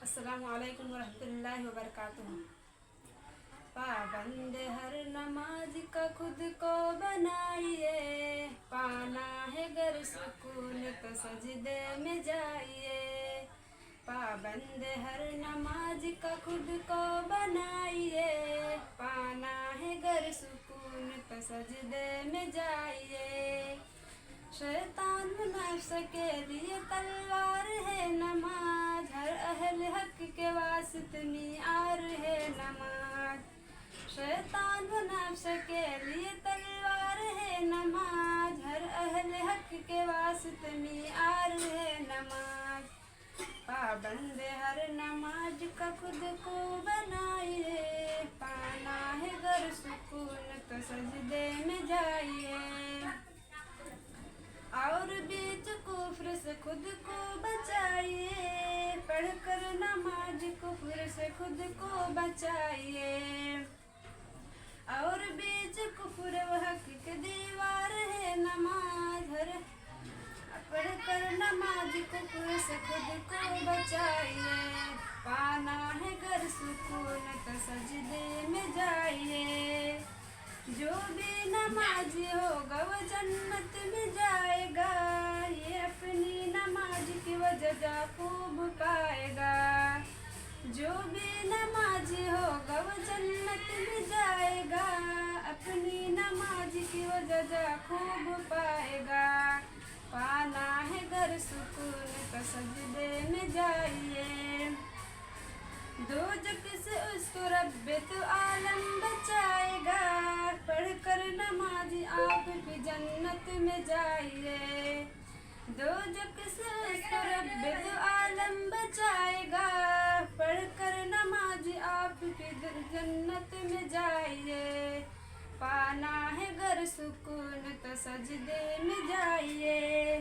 अस्सलामु अलैकुम वरहमतुल्लाहि वबरकातुहू। पाबंद हर नमाज का खुद को बनाइए, पाना है गर सुकून तो सजदे में जाइए। पाबंद हर नमाज का खुद को बनाइए, पाना है गर सुकून तो सजदे में जाइए। शैतान नफ्स के लिए तलवार है नमाज, हर अहल हक के वास्ते मियार है नमाज। शैतान नफ्स के लिए तलवार है नमाज, हर अहल हक के वास्ते मियार है नमाज। पाबंद हर नमाज का खुद को बनाइए, पाना है गर सुकून तो सजदे में जाइए। और बीच कुफ्र से खुद को बचाइए, पढ़कर नमाज कुफ्र से खुद को बचाइए। और बीच कुफ्र व हक की दीवार है नमाज, हर पढ़कर नमाज कुफ्र से खुद को बचाइए। पाना है गर सुकून तो सजदे में जाइए। जो भी नमाजी होगा वो जन्नत में जाएगा, ये अपनी नमाज की वजह खूब पाएगा। जो भी नमाजी होगा वो जन्नत में जाएगा, अपनी नमाज की वजह खूब पाएगा। पाना है गर सुकून तो सजदे में जाइए। दोजख से उसको रब्बे तो आलम बचाएगा, पढ़कर नमाजी आप भी जन्नत में जाइए। दोजख से उसको रब्बे तो आलम बचाएगा, पढ़कर नमाजी आप भी जन्नत में जाइए। पाना है गर सुकून तो सजदे में जाइए।